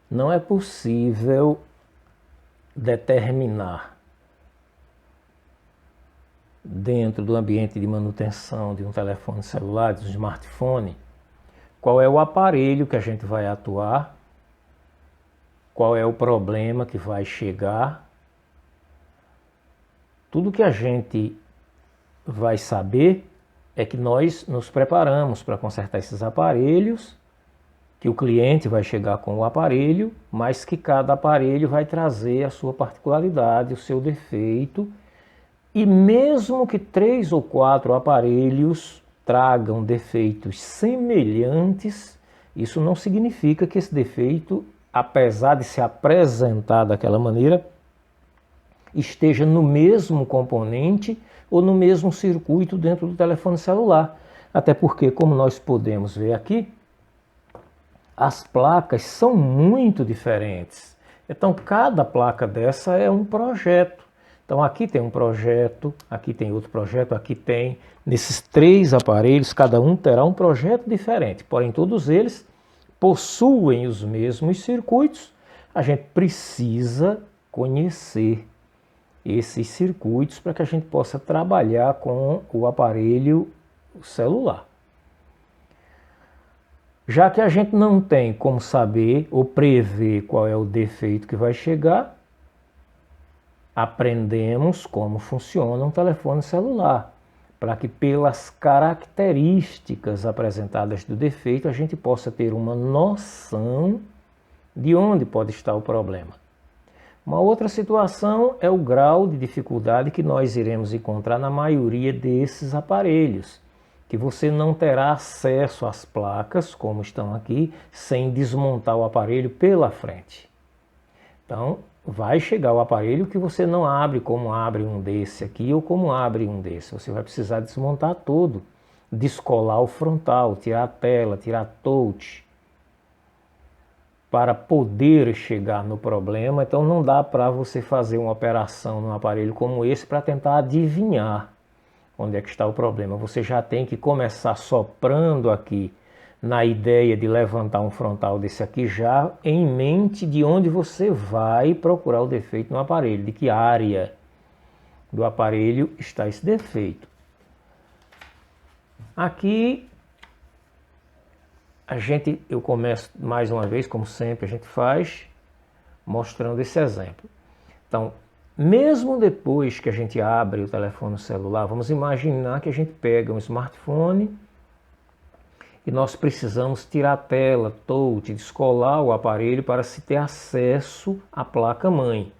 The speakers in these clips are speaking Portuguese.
Não é possível determinar dentro do ambiente de manutenção de um telefone celular, de um smartphone, qual é o aparelho que a gente vai atuar, qual é o problema que vai chegar. Tudo que a gente vai saber é que nós nos preparamos para consertar esses aparelhos, que o cliente vai chegar com o aparelho, mas que cada aparelho vai trazer a sua particularidade, o seu defeito. E mesmo que 3 ou 4 aparelhos tragam defeitos semelhantes, isso não significa que esse defeito, apesar de se apresentar daquela maneira, esteja no mesmo componente ou no mesmo circuito dentro do telefone celular. Até porque, como nós podemos ver aqui, as placas são muito diferentes. Então, cada placa dessa é um projeto. Então, aqui tem um projeto, aqui tem outro projeto, aqui tem. Nesses 3 aparelhos, cada um terá um projeto diferente. Porém, todos eles possuem os mesmos circuitos. A gente precisa conhecer esses circuitos para que a gente possa trabalhar com o aparelho celular. Já que a gente não tem como saber ou prever qual é o defeito que vai chegar, aprendemos como funciona um telefone celular, para que pelas características apresentadas do defeito a gente possa ter uma noção de onde pode estar o problema. Uma outra situação é o grau de dificuldade que nós iremos encontrar na maioria desses aparelhos, que você não terá acesso às placas, como estão aqui, sem desmontar o aparelho pela frente. Então, vai chegar o aparelho que você não abre como abre um desse aqui ou como abre um desse. Você vai precisar desmontar todo, descolar o frontal, tirar a tela, tirar a touch, para poder chegar no problema. Então não dá para você fazer uma operação num aparelho como esse para tentar adivinhar onde é que está o problema. Você já tem que começar soprando aqui na ideia de levantar um frontal desse aqui já em mente de onde você vai procurar o defeito no aparelho, de que área do aparelho está esse defeito. Aqui eu começo mais uma vez, como sempre a gente faz, mostrando esse exemplo. Então, mesmo depois que a gente abre o telefone celular, vamos imaginar que a gente pega um smartphone e nós precisamos tirar a tela, touch, descolar o aparelho para se ter acesso à placa-mãe.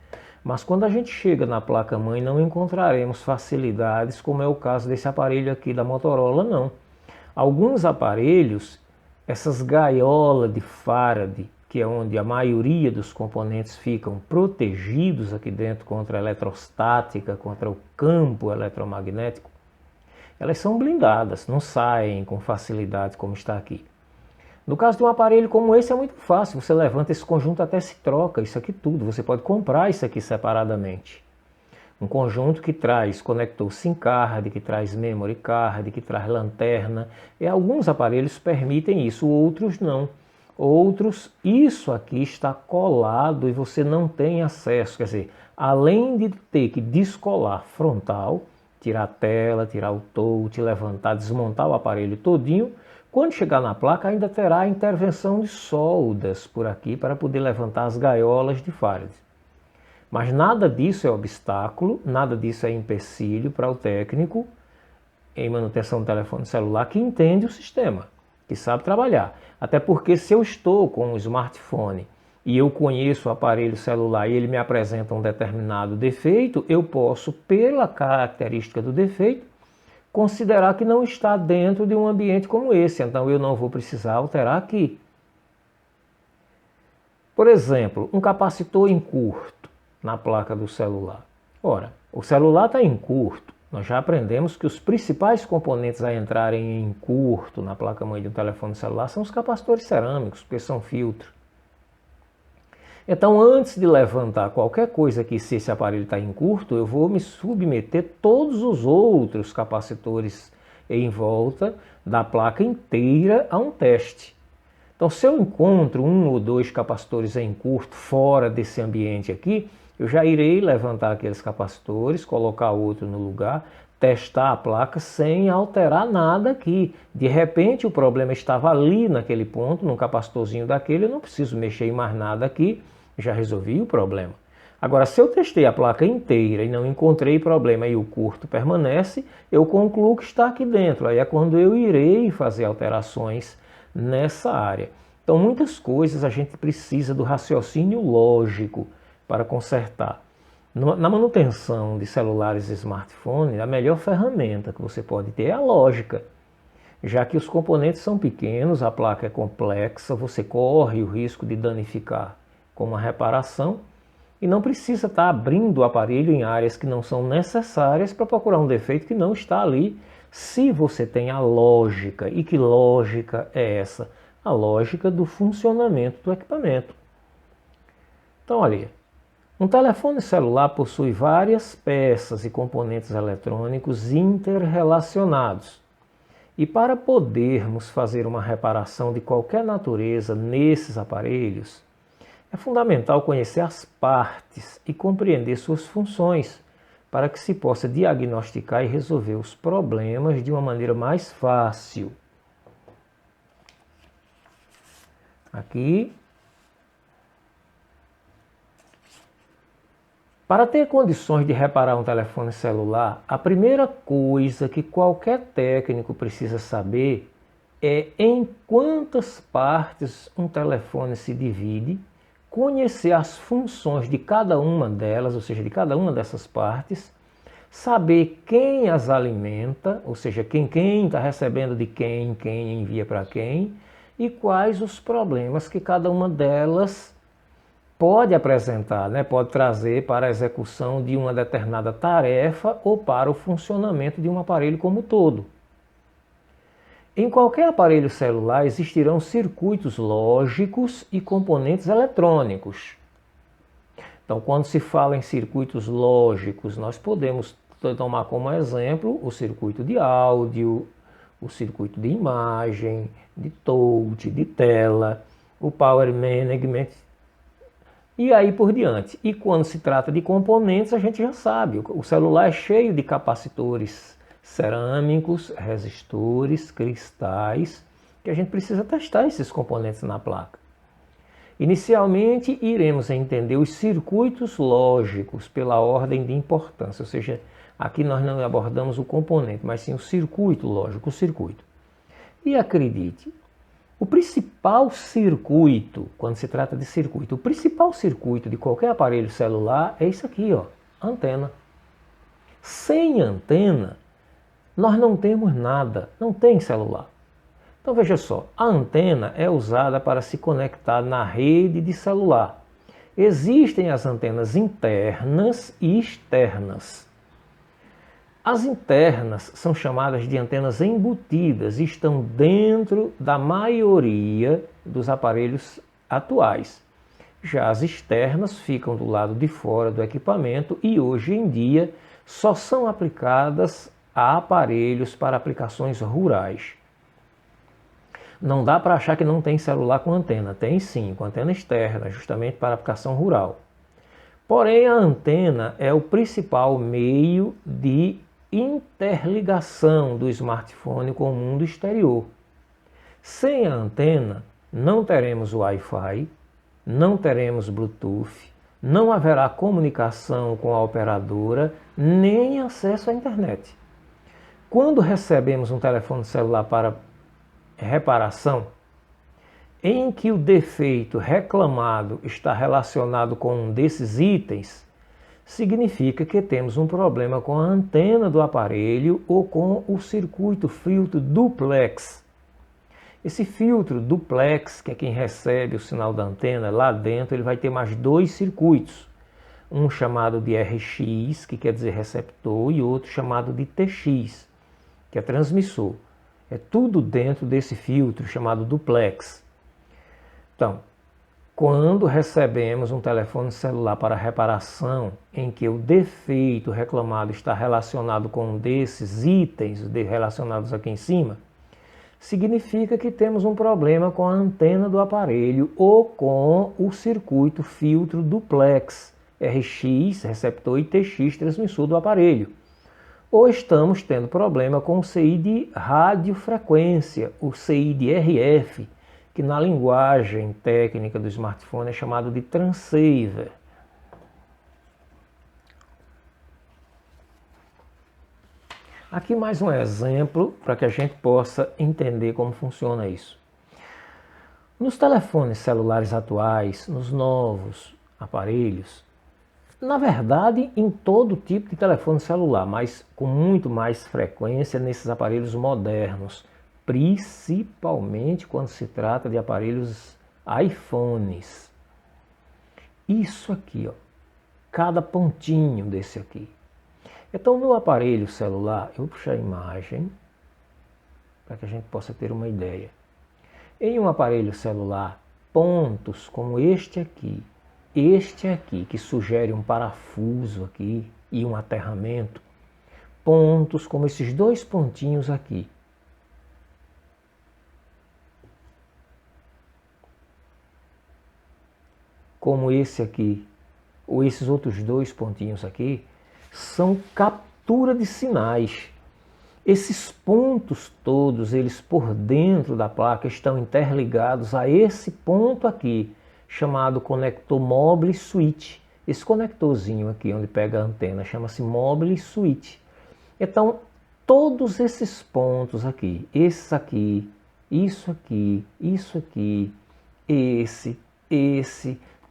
Mas quando a gente chega na placa-mãe não encontraremos facilidades, como é o caso desse aparelho aqui da Motorola, não. Alguns aparelhos, essas gaiolas de Faraday, que é onde a maioria dos componentes ficam protegidos aqui dentro contra a eletrostática, contra o campo eletromagnético, elas são blindadas, não saem com facilidade como está aqui. No caso de um aparelho como esse é muito fácil, você levanta esse conjunto até se troca, isso aqui tudo, você pode comprar isso aqui separadamente. Um conjunto que traz conector SIM card, que traz memory card, que traz lanterna, e alguns aparelhos permitem isso, outros não. Outros, isso aqui está colado e você não tem acesso, quer dizer, além de ter que descolar frontal, tirar a tela, tirar o touch, levantar, desmontar o aparelho todinho, quando chegar na placa ainda terá a intervenção de soldas por aqui para poder levantar as gaiolas de Faraday. Mas nada disso é obstáculo, nada disso é empecilho para o técnico em manutenção do telefone celular que entende o sistema, que sabe trabalhar. Até porque se eu estou com um smartphone e eu conheço o aparelho celular e ele me apresenta um determinado defeito, eu posso, pela característica do defeito, considerar que não está dentro de um ambiente como esse. Então eu não vou precisar alterar aqui. Por exemplo, um capacitor em curto na placa do celular. Ora, o celular está em curto. Nós já aprendemos que os principais componentes a entrarem em curto na placa-mãe de um telefone celular são os capacitores cerâmicos, porque são filtro. Então, antes de levantar qualquer coisa aqui, se esse aparelho está em curto, eu vou me submeter todos os outros capacitores em volta da placa inteira a um teste. Então, se eu encontro um ou dois capacitores em curto fora desse ambiente aqui, eu já irei levantar aqueles capacitores, colocar outro no lugar, testar a placa sem alterar nada aqui. De repente o problema estava ali naquele ponto, num capacitorzinho daquele, eu não preciso mexer em mais nada aqui, já resolvi o problema. Agora, se eu testei a placa inteira e não encontrei problema e o curto permanece, eu concluo que está aqui dentro. Aí é quando eu irei fazer alterações nessa área. Então, muitas coisas a gente precisa do raciocínio lógico para consertar. Na manutenção de celulares e smartphones, a melhor ferramenta que você pode ter é a lógica. Já que os componentes são pequenos, a placa é complexa, você corre o risco de danificar com uma reparação e não precisa estar abrindo o aparelho em áreas que não são necessárias para procurar um defeito que não está ali, se você tem a lógica. E que lógica é essa? A lógica do funcionamento do equipamento. Então, olha, um telefone celular possui várias peças e componentes eletrônicos interrelacionados. E para podermos fazer uma reparação de qualquer natureza nesses aparelhos, é fundamental conhecer as partes e compreender suas funções, para que se possa diagnosticar e resolver os problemas de uma maneira mais fácil. Aqui, para ter condições de reparar um telefone celular, a primeira coisa que qualquer técnico precisa saber é em quantas partes um telefone se divide, conhecer as funções de cada uma delas, ou seja, de cada uma dessas partes, saber quem as alimenta, ou seja, quem está recebendo de quem envia para quem, e quais os problemas que cada uma delas pode apresentar, né? Pode trazer para a execução de uma determinada tarefa ou para o funcionamento de um aparelho como um todo. Em qualquer aparelho celular existirão circuitos lógicos e componentes eletrônicos. Então, quando se fala em circuitos lógicos, nós podemos tomar como exemplo o circuito de áudio, o circuito de imagem, de touch, de tela, o power management e aí por diante. E quando se trata de componentes, a gente já sabe, o celular é cheio de capacitores cerâmicos, resistores, cristais, que a gente precisa testar esses componentes na placa. Inicialmente, iremos entender os circuitos lógicos pela ordem de importância, ou seja, aqui nós não abordamos o componente, mas sim o circuito lógico, o circuito. E acredite, o principal circuito, quando se trata de circuito, o principal circuito de qualquer aparelho celular é isso aqui, ó, a antena. Sem antena, nós não temos nada, não tem celular. Então veja só, a antena é usada para se conectar na rede de celular. Existem as antenas internas e externas. As internas são chamadas de antenas embutidas e estão dentro da maioria dos aparelhos atuais. Já as externas ficam do lado de fora do equipamento e hoje em dia só são aplicadas a aparelhos para aplicações rurais. Não dá para achar que não tem celular com antena. Tem sim, com antena externa, justamente para aplicação rural. Porém, a antena é o principal meio de interligação do smartphone com o mundo exterior. Sem a antena, não teremos Wi-Fi, não teremos Bluetooth, não haverá comunicação com a operadora, nem acesso à internet. Quando recebemos um telefone celular para reparação, em que o defeito reclamado está relacionado com um desses itens, significa que temos um problema com a antena do aparelho ou com o circuito filtro duplex. Esse filtro duplex, que é quem recebe o sinal da antena, lá dentro ele vai ter mais dois circuitos. Um chamado de RX, que quer dizer receptor, e outro chamado de TX, que é transmissor. É tudo dentro desse filtro chamado duplex. Então, quando recebemos um telefone celular para reparação, em que o defeito reclamado está relacionado com um desses itens relacionados aqui em cima, significa que temos um problema com a antena do aparelho ou com o circuito filtro duplex, RX, receptor, e TX, transmissor do aparelho. Ou estamos tendo problema com o CI de radiofrequência, o CI de RF, que na linguagem técnica do smartphone é chamado de transceiver. Aqui mais um exemplo para que a gente possa entender como funciona isso. Nos telefones celulares atuais, nos novos aparelhos, na verdade em todo tipo de telefone celular, mas com muito mais frequência nesses aparelhos modernos, principalmente quando se trata de aparelhos iPhones. Isso aqui, ó, cada pontinho desse aqui. Então, no aparelho celular, eu vou puxar a imagem para que a gente possa ter uma ideia. Em um aparelho celular, pontos como este aqui, que sugere um parafuso aqui e um aterramento, pontos como esses dois pontinhos aqui, como esse aqui, ou esses outros dois pontinhos aqui, são captura de sinais. Esses pontos todos, eles por dentro da placa estão interligados a esse ponto aqui, chamado conector mobile switch. Esse conectorzinho aqui, onde pega a antena, chama-se mobile switch. Então, todos esses pontos aqui, esse aqui, isso aqui, isso aqui, esse,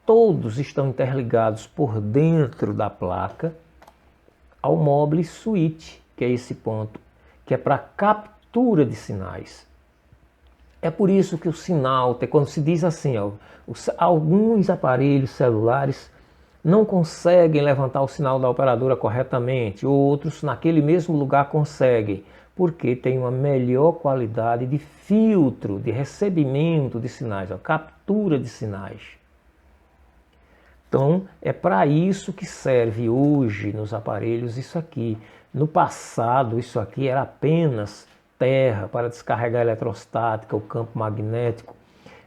todos estão interligados por dentro da placa ao mobile switch, que é esse ponto, que é para captura de sinais. É por isso que o sinal, quando se diz assim, ó, alguns aparelhos celulares não conseguem levantar o sinal da operadora corretamente, outros naquele mesmo lugar conseguem, porque tem uma melhor qualidade de filtro, de recebimento de sinais, ó, captura de sinais. Então, é para isso que serve hoje nos aparelhos isso aqui. No passado, isso aqui era apenas terra para descarregar a eletrostática, o campo magnético.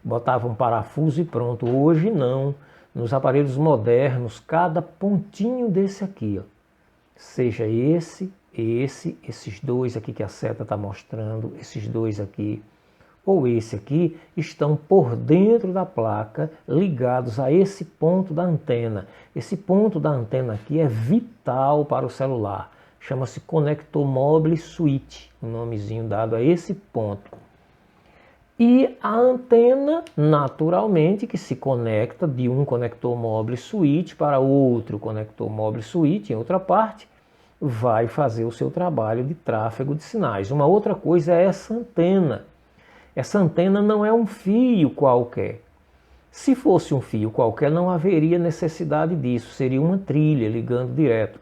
Botava um parafuso e pronto. Hoje não. Nos aparelhos modernos, cada pontinho desse aqui, ó, seja esses dois aqui que a seta está mostrando, esses dois aqui, ou esse aqui, estão por dentro da placa, ligados a esse ponto da antena. Esse ponto da antena aqui é vital para o celular. Chama-se conector mobile switch, o nomezinho dado a esse ponto. E a antena, naturalmente, que se conecta de um conector mobile switch para outro conector mobile switch, em outra parte, vai fazer o seu trabalho de tráfego de sinais. Uma outra coisa é essa antena. Essa antena não é um fio qualquer. Se fosse um fio qualquer, não haveria necessidade disso, seria uma trilha ligando direto.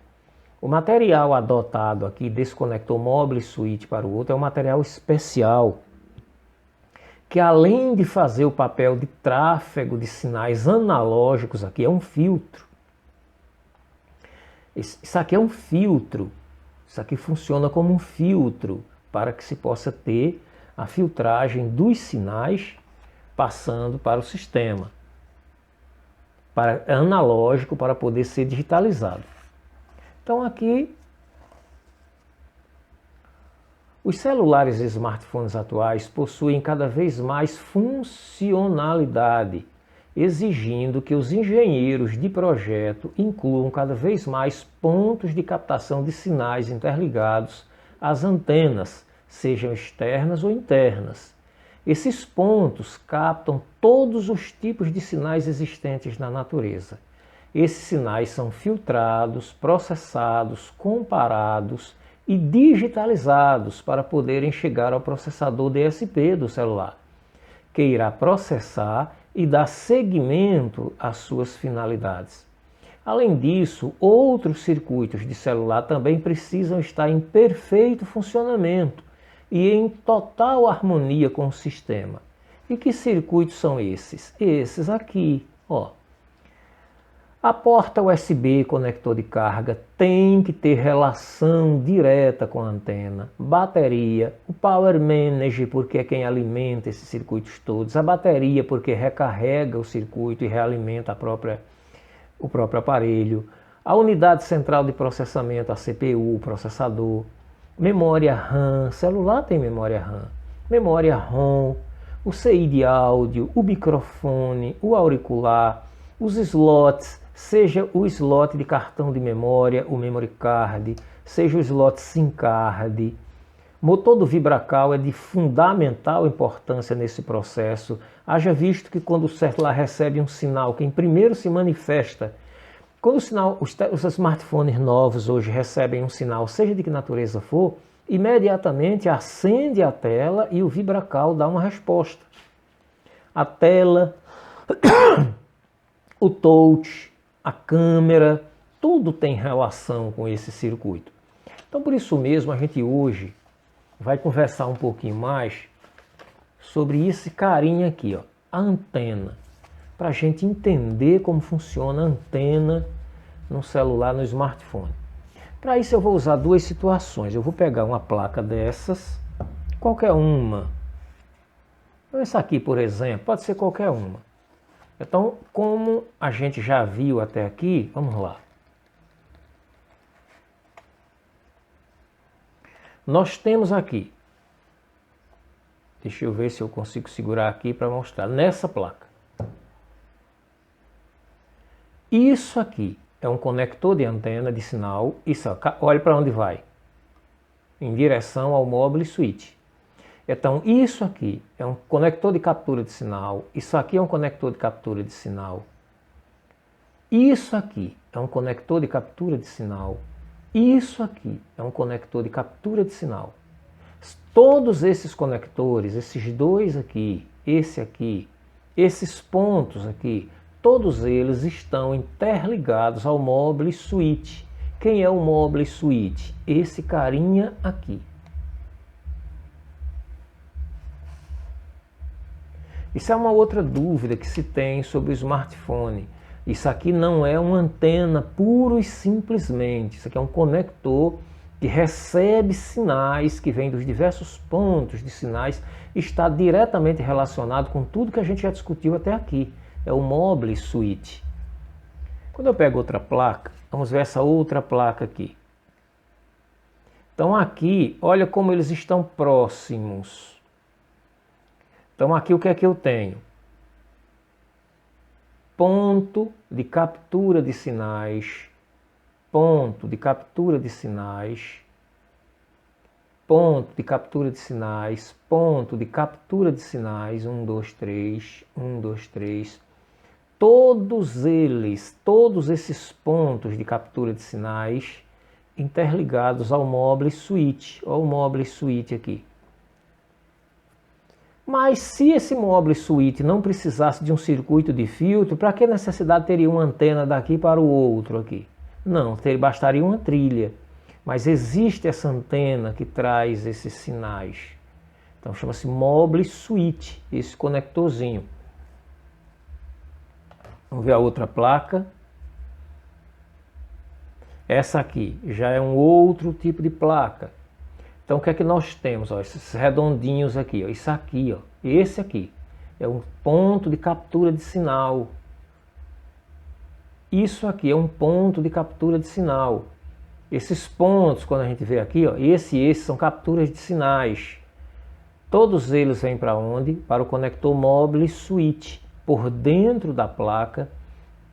O material adotado aqui desse conector mobile switch para o outro é um material especial, que além de fazer o papel de tráfego de sinais analógicos, aqui é um filtro. Isso aqui é um filtro, isso aqui funciona como um filtro para que se possa ter a filtragem dos sinais passando para o sistema analógico para poder ser digitalizado. Então aqui, os celulares e smartphones atuais possuem cada vez mais funcionalidade, exigindo que os engenheiros de projeto incluam cada vez mais pontos de captação de sinais interligados às antenas, sejam externas ou internas. Esses pontos captam todos os tipos de sinais existentes na natureza. Esses sinais são filtrados, processados, comparados e digitalizados para poderem chegar ao processador DSP do celular, que irá processar e dar seguimento às suas finalidades. Além disso, outros circuitos de celular também precisam estar em perfeito funcionamento e em total harmonia com o sistema. E que circuitos são esses? Esses aqui, ó. A porta USB, conector de carga, tem que ter relação direta com a antena. Bateria, o Power Manager, porque é quem alimenta esses circuitos todos. A bateria, porque recarrega o circuito e realimenta o próprio aparelho. A unidade central de processamento, a CPU, o processador. Memória RAM, celular tem memória RAM. Memória ROM, o CI de áudio, o microfone, o auricular, os slots, seja o slot de cartão de memória, o memory card, seja o slot SIM card. Motor do Vibracal é de fundamental importância nesse processo. Haja visto que quando o celular recebe um sinal, quem primeiro se manifesta, quando o sinal, os smartphones novos hoje recebem um sinal, seja de que natureza for, imediatamente acende a tela e o Vibracal dá uma resposta. A tela, o touch, a câmera, tudo tem relação com esse circuito. Então, por isso mesmo, a gente hoje vai conversar um pouquinho mais sobre esse carinha aqui, ó, a antena, para a gente entender como funciona a antena no celular, no smartphone. Para isso eu vou usar duas situações. Eu vou pegar uma placa dessas, qualquer uma. Essa aqui, por exemplo, pode ser qualquer uma. Então, como a gente já viu até aqui, vamos lá. Nós temos aqui, deixa eu ver se eu consigo segurar aqui para mostrar, nessa placa. Isso aqui é um conector de antena de sinal, isso, olha para onde vai, em direção ao mobile switch. Então, isso aqui é um conector de captura de sinal, isso aqui é um conector de captura de sinal, isso aqui é um conector de captura de sinal, isso aqui é um conector de captura de sinal. Todos esses conectores, esses dois aqui, esse aqui, esses pontos aqui, todos eles estão interligados ao mobile switch. Quem é o mobile switch? Esse carinha aqui. Isso é uma outra dúvida que se tem sobre o smartphone. Isso aqui não é uma antena puro e simplesmente. Isso aqui é um conector que recebe sinais que vêm dos diversos pontos de sinais. Está diretamente relacionado com tudo que a gente já discutiu até aqui. É o mobile switch. Quando eu pego outra placa, vamos ver essa outra placa aqui. Então aqui, olha como eles estão próximos. Então aqui o que é que eu tenho? Ponto de captura de sinais, ponto de captura de sinais, ponto de captura de sinais, ponto de captura de sinais, 1, 2, 3, 1, 2, 3. Todos eles, todos esses pontos de captura de sinais interligados ao mobile switch, ao mobile switch aqui. Mas se esse mobile switch não precisasse de um circuito de filtro, para que necessidade teria uma antena daqui para o outro aqui? Não, bastaria uma trilha. Mas existe essa antena que traz esses sinais. Então chama-se mobile switch, esse conectorzinho. Vamos ver a outra placa. Essa aqui já é um outro tipo de placa. Então o que é que nós temos? Ó, esses redondinhos aqui, ó, isso aqui, ó, esse aqui é um ponto de captura de sinal. Isso aqui é um ponto de captura de sinal. Esses pontos, quando a gente vê aqui, ó, esses são capturas de sinais. Todos eles vêm para onde? Para o conector mobile switch. Por dentro da placa,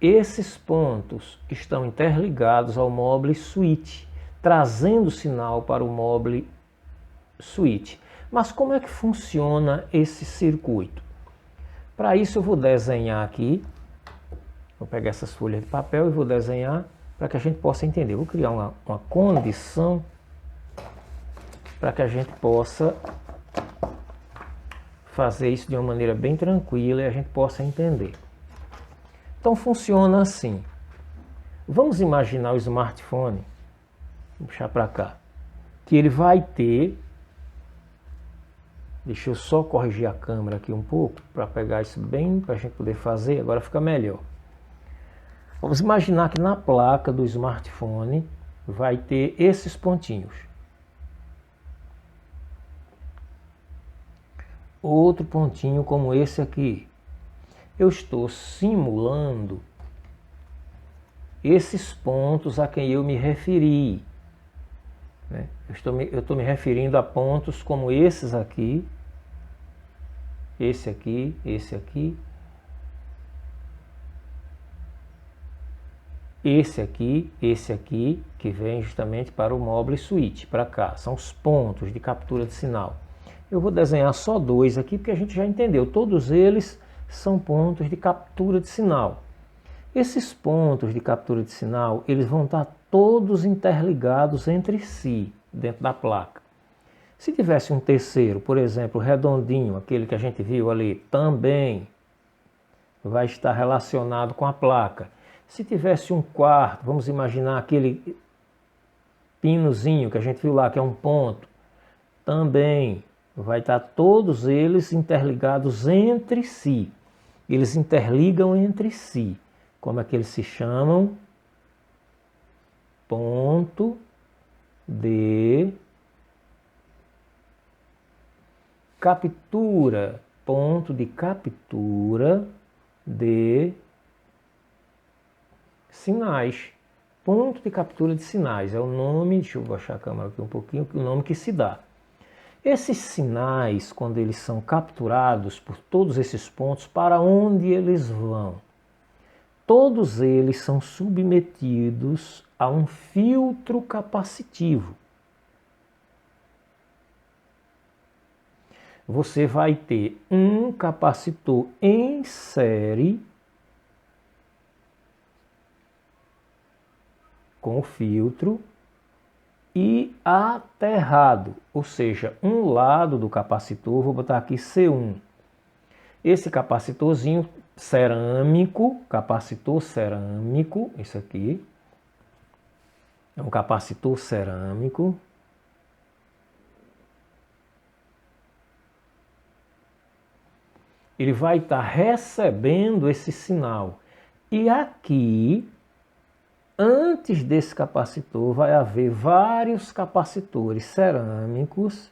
esses pontos estão interligados ao mobile switch, trazendo sinal para o mobile switch. Mas como é que funciona esse circuito? Para isso eu vou desenhar aqui, vou pegar essas folhas de papel e vou desenhar para que a gente possa entender. Vou criar uma condição para que a gente possa fazer isso de uma maneira bem tranquila e a gente possa entender. Então funciona assim. Vamos imaginar o smartphone, vou puxar para cá, que ele vai ter, deixa eu só corrigir a câmera aqui um pouco, para pegar isso bem, para a gente poder fazer, agora fica melhor. Vamos imaginar que na placa do smartphone vai ter esses pontinhos. Outro pontinho como esse aqui. Eu estou simulando esses pontos a quem eu me referi. Né? Eu estou me referindo a pontos como esses aqui, esse aqui, esse aqui, esse aqui, que vem justamente para o Mobile Suite, para cá. São os pontos de captura de sinal. Eu vou desenhar só dois aqui, porque a gente já entendeu. Todos eles são pontos de captura de sinal. Esses pontos de captura de sinal, eles vão estar todos interligados entre si, dentro da placa. Se tivesse um terceiro, por exemplo, redondinho, aquele que a gente viu ali, também vai estar relacionado com a placa. Se tivesse um quarto, vamos imaginar aquele pinozinho que a gente viu lá, que é um ponto, também vai estar todos eles interligados entre si. Eles interligam entre si. Como é que eles se chamam? Ponto de captura. Ponto de captura de sinais. Ponto de captura de sinais é o nome, deixa eu baixar a câmera aqui um pouquinho, o nome que se dá. Esses sinais, quando eles são capturados por todos esses pontos, para onde eles vão? Todos eles são submetidos a um filtro capacitivo. Você vai ter um capacitor em série com o filtro e aterrado, ou seja, um lado do capacitor, vou botar aqui C1. Esse capacitorzinho cerâmico, capacitor cerâmico, isso aqui é um capacitor cerâmico. Ele vai estar recebendo esse sinal. E aqui, antes desse capacitor, vai haver vários capacitores cerâmicos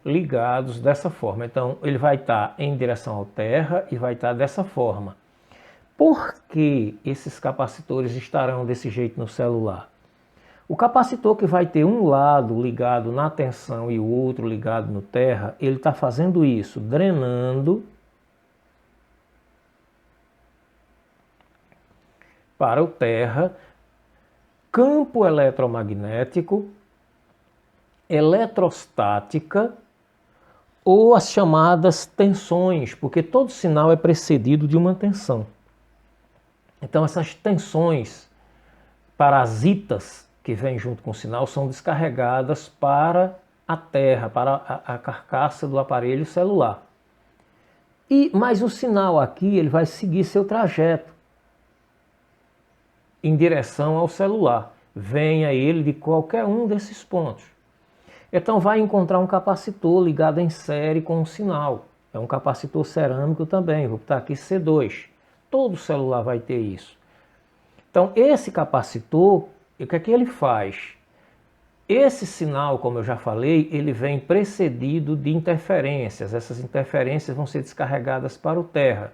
ligados dessa forma. Então, ele vai estar em direção à terra e vai estar dessa forma. Por que esses capacitores estarão desse jeito no celular? O capacitor que vai ter um lado ligado na tensão e o outro ligado no terra, ele está fazendo isso, drenando para o terra campo eletromagnético, eletrostática ou as chamadas tensões, porque todo sinal é precedido de uma tensão. Então essas tensões parasitas que vêm junto com o sinal são descarregadas para a terra, para a carcaça do aparelho celular. Mas o sinal aqui ele vai seguir seu trajeto em direção ao celular. Venha ele de qualquer um desses pontos. Então vai encontrar um capacitor ligado em série com um sinal. É um capacitor cerâmico também, vou botar aqui C2. Todo celular vai ter isso. Então esse capacitor, o que é que ele faz? Esse sinal, como eu já falei, ele vem precedido de interferências. Essas interferências vão ser descarregadas para o terra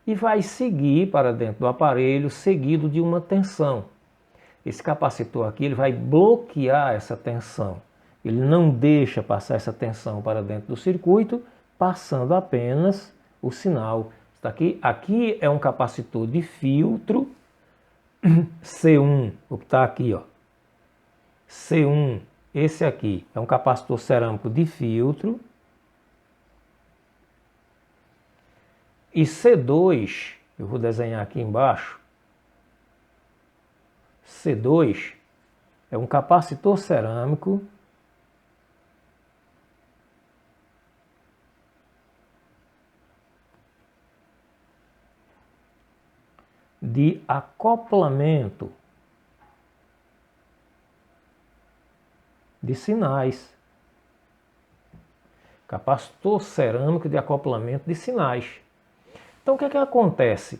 e vai seguir para dentro do aparelho, seguido de uma tensão. Esse capacitor aqui ele vai bloquear essa tensão. Ele não deixa passar essa tensão para dentro do circuito, passando apenas o sinal. Aqui é um capacitor de filtro C1, o que está aqui, ó. C1, esse aqui é um capacitor cerâmico de filtro. E C2, eu vou desenhar aqui embaixo. C2 é um capacitor cerâmico de acoplamento de sinais. Capacitor cerâmico de acoplamento de sinais. Então o que é que acontece?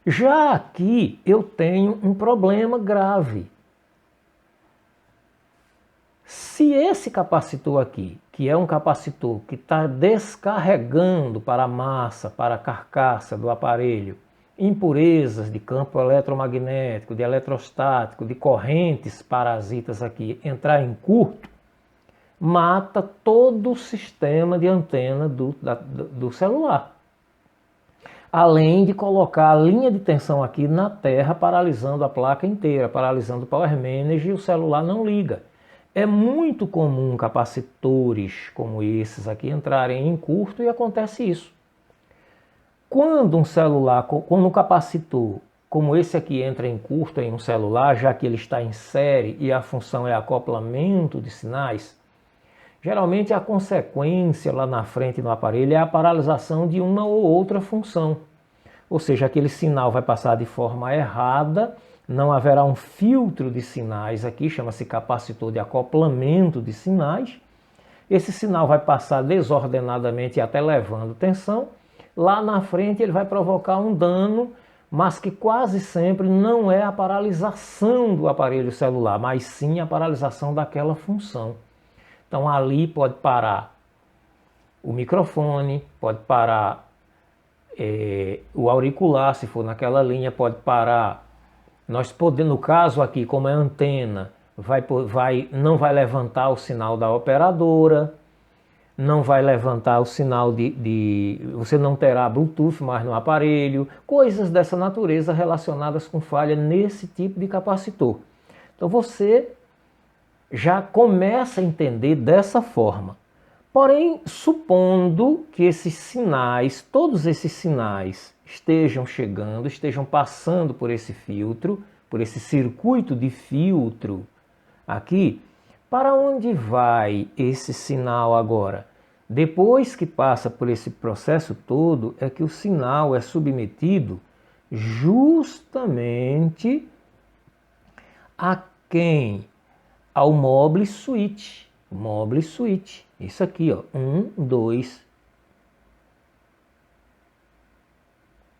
Já aqui eu tenho um problema grave. Se esse capacitor aqui, que é um capacitor que está descarregando para a massa, para a carcaça do aparelho, impurezas de campo eletromagnético, de eletrostático, de correntes parasitas aqui, entrar em curto, mata todo o sistema de antena do celular. Além de colocar a linha de tensão aqui na terra, paralisando a placa inteira, paralisando o Power Manager, e o celular não liga. É muito comum capacitores como esses aqui entrarem em curto e acontece isso. Quando um capacitor como esse aqui entra em curto em um celular, já que ele está em série e a função é acoplamento de sinais, geralmente a consequência lá na frente no aparelho é a paralisação de uma ou outra função. Ou seja, aquele sinal vai passar de forma errada, não haverá um filtro de sinais aqui, chama-se capacitor de acoplamento de sinais. Esse sinal vai passar desordenadamente até levando tensão. Lá na frente ele vai provocar um dano, mas que quase sempre não é a paralisação do aparelho celular, mas sim a paralisação daquela função. Então ali pode parar o microfone, pode parar o auricular, se for naquela linha, pode parar. Nós podemos, no caso aqui, como é antena, não vai levantar o sinal da operadora, não vai levantar o sinal você não terá Bluetooth mais no aparelho, coisas dessa natureza relacionadas com falha nesse tipo de capacitor. Então você já começa a entender dessa forma. Porém, supondo que esses sinais, todos esses sinais estejam chegando, estejam passando por esse filtro, por esse circuito de filtro aqui, para onde vai esse sinal agora? Depois que passa por esse processo todo, é que o sinal é submetido justamente a quem? Ao Mobile Switch. Mobile Switch. Isso aqui, ó. 1, 2.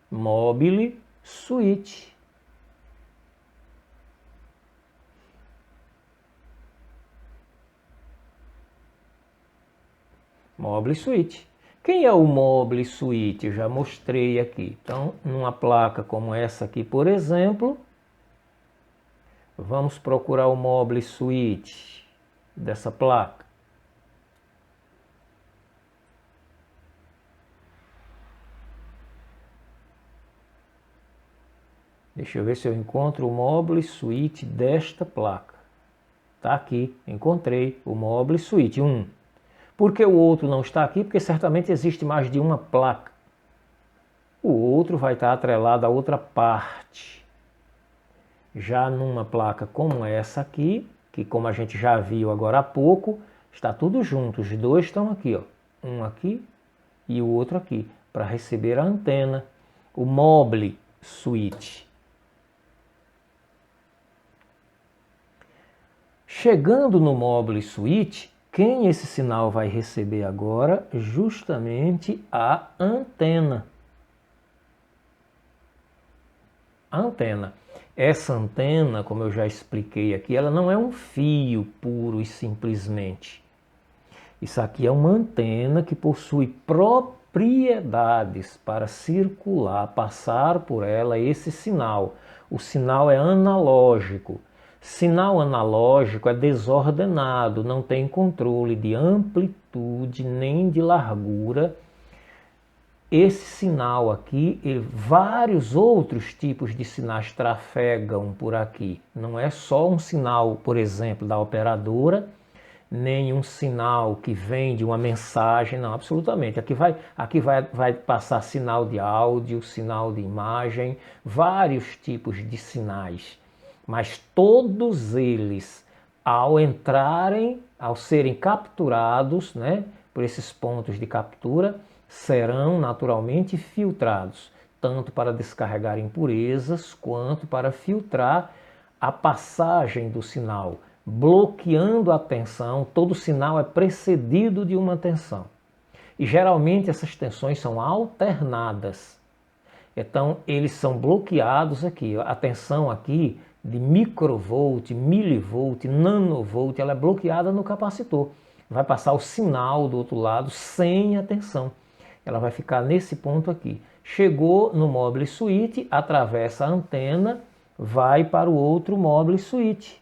Mobile Switch. Mobile Switch. Quem é o Mobile Switch? Eu já mostrei aqui. Então, numa placa como essa aqui, por exemplo, vamos procurar o Mobile Switch dessa placa. Deixa eu ver se eu encontro o Mobile Switch desta placa. Está aqui, encontrei o Mobile Switch 1. Por que o outro não está aqui? Porque certamente existe mais de uma placa. O outro vai estar atrelado a outra parte. Já numa placa como essa aqui, que como a gente já viu agora há pouco, está tudo junto. Os dois estão aqui, ó. Um aqui e o outro aqui, para receber a antena. O Mobile Switch. Chegando no Mobile Switch, quem esse sinal vai receber agora? Justamente a antena. A antena. Essa antena, como eu já expliquei aqui, ela não é um fio puro e simplesmente. Isso aqui é uma antena que possui propriedades para circular, passar por ela esse sinal. O sinal é analógico. Sinal analógico é desordenado, não tem controle de amplitude nem de largura. Esse sinal aqui e vários outros tipos de sinais trafegam por aqui. Não é só um sinal, por exemplo, da operadora, nem um sinal que vem de uma mensagem, não, absolutamente. Aqui vai passar sinal de áudio, sinal de imagem, vários tipos de sinais. Mas todos eles, ao serem capturados, né, por esses pontos de captura, serão naturalmente filtrados, tanto para descarregar impurezas, quanto para filtrar a passagem do sinal, bloqueando a tensão. Todo sinal é precedido de uma tensão. E geralmente essas tensões são alternadas. Então eles são bloqueados aqui. A tensão aqui de microvolt, milivolt, nanovolt, ela é bloqueada no capacitor. Vai passar o sinal do outro lado sem a tensão. Ela vai ficar nesse ponto aqui. Chegou no mobile switch, atravessa a antena, vai para o outro mobile switch.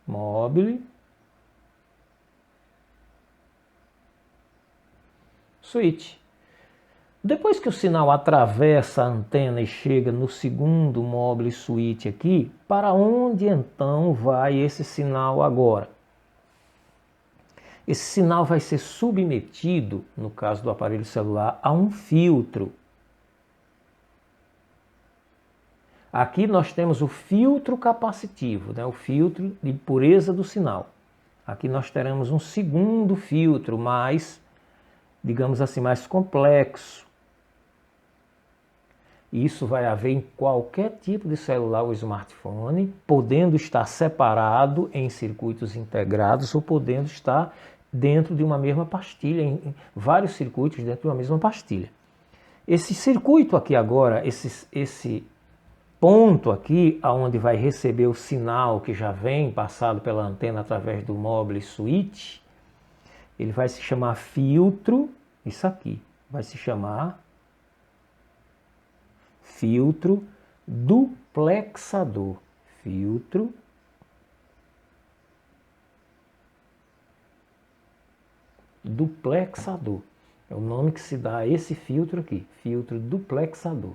Mobile switch. Depois que o sinal atravessa a antena e chega no segundo mobile switch aqui, para onde então vai esse sinal agora? Esse sinal vai ser submetido, no caso do aparelho celular, a um filtro. Aqui nós temos o filtro capacitivo, né? O filtro de pureza do sinal. Aqui nós teremos um segundo filtro mais, digamos assim, mais complexo. Isso vai haver em qualquer tipo de celular ou smartphone, podendo estar separado em circuitos integrados ou podendo estar dentro de uma mesma pastilha, em vários circuitos dentro de uma mesma pastilha. Esse circuito aqui agora, esse ponto aqui, onde vai receber o sinal que já vem passado pela antena através do mobile switch, ele vai se chamar filtro, isso aqui, vai se chamar filtro duplexador. Filtro duplexador. É o nome que se dá a esse filtro aqui, filtro duplexador.